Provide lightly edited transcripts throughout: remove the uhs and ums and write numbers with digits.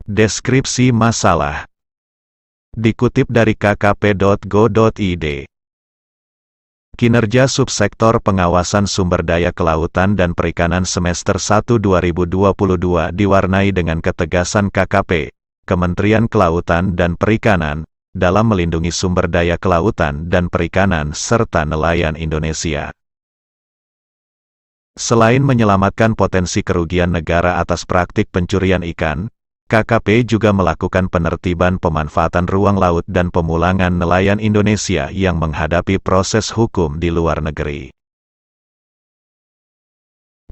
Deskripsi masalah dikutip dari kkp.go.id. Kinerja Subsektor Pengawasan Sumber Daya Kelautan dan Perikanan semester 1 2022 diwarnai dengan ketegasan KKP, Kementerian Kelautan dan Perikanan, dalam melindungi sumber daya kelautan dan perikanan serta nelayan Indonesia. Selain menyelamatkan potensi kerugian negara atas praktik pencurian ikan, KKP juga melakukan penertiban pemanfaatan ruang laut dan pemulangan nelayan Indonesia yang menghadapi proses hukum di luar negeri.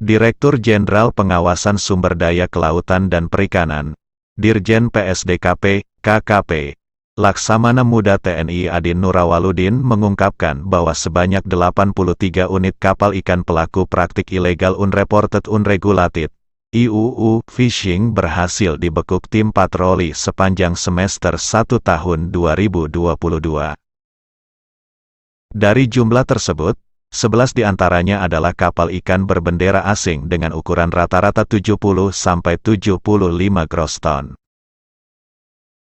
Direktur Jenderal Pengawasan Sumber Daya Kelautan dan Perikanan, Dirjen PSDKP, KKP, Laksamana Muda TNI Adin Nurawaludin mengungkapkan bahwa sebanyak 83 unit kapal ikan pelaku praktik ilegal unreported unregulated (IUU) fishing berhasil dibekuk tim patroli sepanjang semester 1 tahun 2022. Dari jumlah tersebut, 11 diantaranya adalah kapal ikan berbendera asing dengan ukuran rata-rata 70-75 gross ton.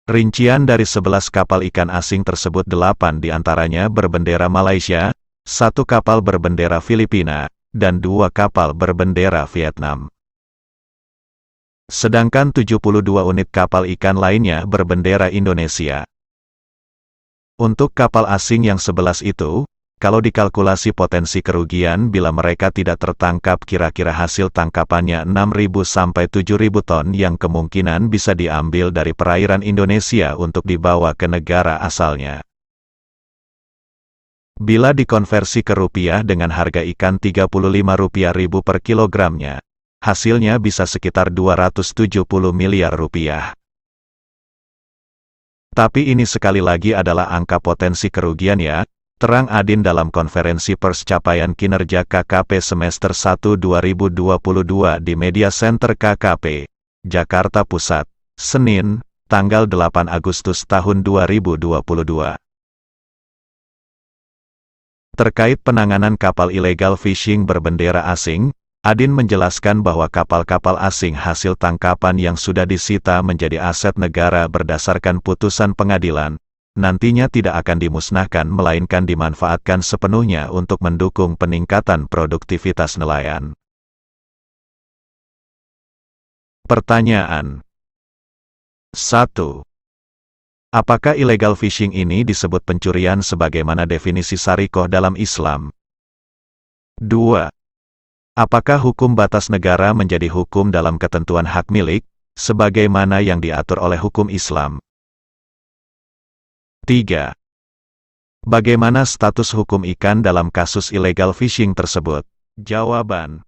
Rincian dari 11 kapal ikan asing tersebut 8 diantaranya berbendera Malaysia, 1 kapal berbendera Filipina, dan 2 kapal berbendera Vietnam. Sedangkan 72 unit kapal ikan lainnya berbendera Indonesia. Untuk kapal asing yang 11 itu, kalau dikalkulasi potensi kerugian bila mereka tidak tertangkap kira-kira hasil tangkapannya 6.000 sampai 7.000 ton yang kemungkinan bisa diambil dari perairan Indonesia untuk dibawa ke negara asalnya. Bila dikonversi ke rupiah dengan harga ikan Rp35.000 per kilogramnya, hasilnya bisa sekitar 270 miliar rupiah. Tapi ini sekali lagi adalah angka potensi kerugian ya, terang Adin dalam konferensi pers capaian kinerja KKP semester 1 2022 di Media Center KKP, Jakarta Pusat, Senin, tanggal 8 Agustus tahun 2022. Terkait penanganan kapal ilegal fishing berbendera asing, Adin menjelaskan bahwa kapal-kapal asing hasil tangkapan yang sudah disita menjadi aset negara berdasarkan putusan pengadilan, nantinya tidak akan dimusnahkan melainkan dimanfaatkan sepenuhnya untuk mendukung peningkatan produktivitas nelayan. Pertanyaan 1. Apakah illegal fishing ini disebut pencurian sebagaimana definisi syarikoh dalam Islam? 2. Apakah hukum batas negara menjadi hukum dalam ketentuan hak milik, sebagaimana yang diatur oleh hukum Islam? 3. Bagaimana status hukum ikan dalam kasus illegal fishing tersebut? Jawaban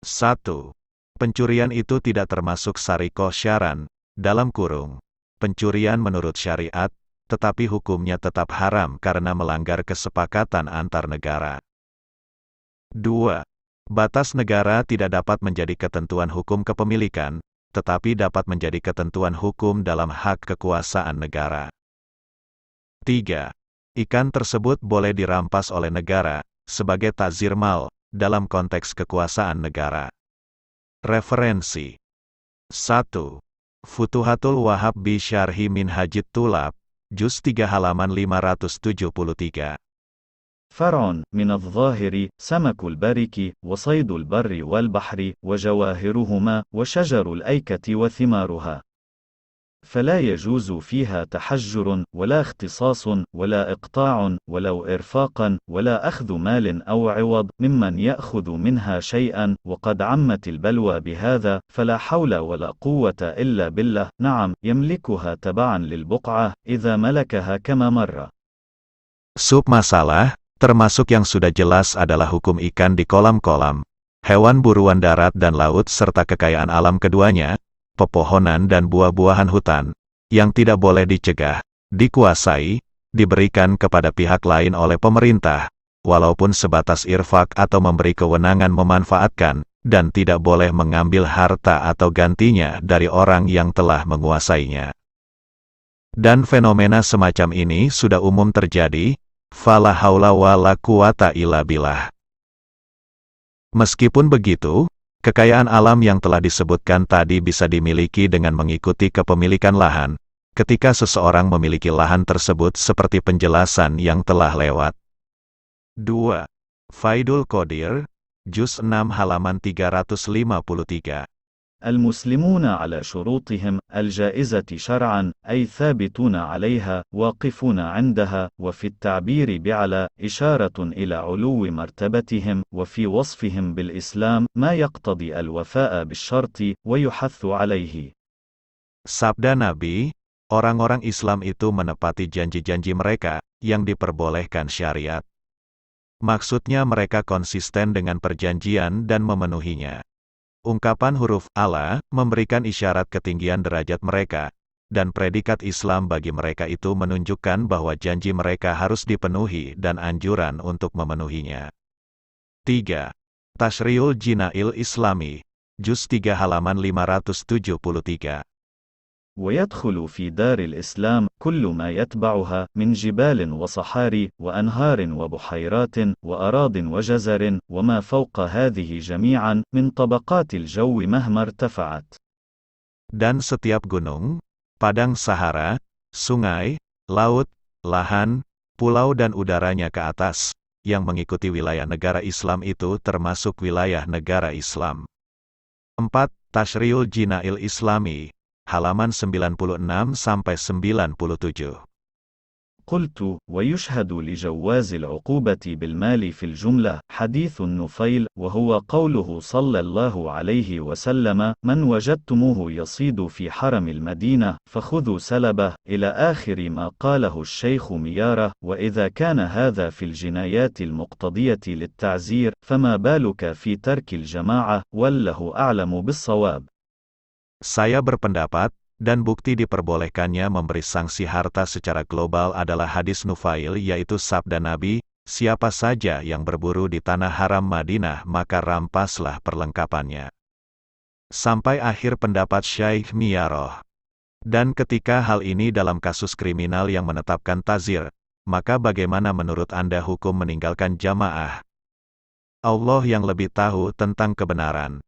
1. Pencurian itu tidak termasuk syarikoh syaran, dalam kurung, pencurian menurut syariat, tetapi hukumnya tetap haram karena melanggar kesepakatan antar negara. 2. Batas negara tidak dapat menjadi ketentuan hukum kepemilikan, tetapi dapat menjadi ketentuan hukum dalam hak kekuasaan negara. 3. Ikan tersebut boleh dirampas oleh negara, sebagai ta'zir mal, dalam konteks kekuasaan negara. Referensi 1. Futuhatul Wahhab bi Syarhi Minhajit Tulab, Juz 3 halaman 573. فرع من الظاهر سمك البرك وصيد البر والبحر وجواهرهما وشجر الأيكة وثمارها، فلا يجوز فيها تحجر ولا اختصاص ولا إقطاع ولو إرفاقا ولا أخذ مال أو عوض ممن يأخذ منها شيئا، وقد عمت البلوى بهذا، فلا حول ولا قوة إلا بالله. نعم، يملكها تبعا للبقعة إذا ملكها كما مر. Submasalah, termasuk yang sudah jelas adalah hukum ikan di kolam-kolam, hewan buruan darat dan laut serta kekayaan alam keduanya, pepohonan dan buah-buahan hutan, yang tidak boleh dicegah, dikuasai, diberikan kepada pihak lain oleh pemerintah, walaupun sebatas irfak atau memberi kewenangan memanfaatkan, dan tidak boleh mengambil harta atau gantinya dari orang yang telah menguasainya. Dan fenomena semacam ini sudah umum terjadi, fala haula wala quwata illa billah. Meskipun begitu, Kekayaan alam yang telah disebutkan tadi bisa dimiliki dengan mengikuti kepemilikan lahan, ketika seseorang memiliki lahan tersebut seperti penjelasan yang telah lewat. 2. Faidul Qadir, Juz 6 halaman 353. المسلمون على شروطهم الجائزة شرعا أي ثابتون عليها واقفون عندها وفي التعبير بعلى إشارة إلى علو مرتبتهم وفي وصفهم بالإسلام ما يقتضي الوفاء بالشرط ويحث عليه. Sabda Nabi, orang-orang Islam itu menepati janji-janji mereka yang diperbolehkan syariat. Maksudnya mereka konsisten dengan perjanjian dan memenuhinya. Ungkapan huruf Allah memberikan isyarat ketinggian derajat mereka, dan predikat Islam bagi mereka itu menunjukkan bahwa janji mereka harus dipenuhi dan anjuran untuk memenuhinya. 3. Tashriul Jina'il Islami, Juz 3 halaman 573. ويدخل في دار الإسلام كل ما يتبعها من جبال وصحاري وأنهار وبحيرات وأراض وجزر وما فوق هذه جميعا من طبقات الجو مهما ارتفعت. Dan setiap gunung, padang Sahara, sungai, laut, lahan, pulau dan udaranya ke atas, yang mengikuti wilayah negara Islam itu termasuk wilayah negara Islam. 4. Tashriul Jina'il Islami, halaman 96-97. قلت: ويشهد لجواز العقوبة بالمال في الجملة حديث النفيل، وهو قوله صلى الله عليه وسلم: من وجدتموه يصيد في حرم المدينة فخذوا سلبه، إلى آخر ما قاله الشيخ ميارة. وإذا كان هذا في الجنايات المقتضية للتعزير فما بالك في ترك الجماعة، والله أعلم بالصواب. Saya berpendapat, dan bukti diperbolehkannya memberi sanksi harta secara global adalah hadis Nufail, yaitu sabda Nabi, siapa saja yang berburu di tanah haram Madinah maka rampaslah perlengkapannya. Sampai akhir pendapat Syaikh Miyaroh. Dan ketika hal ini dalam kasus kriminal yang menetapkan tazir, maka bagaimana menurut Anda hukum meninggalkan jamaah? Allah yang lebih tahu tentang kebenaran.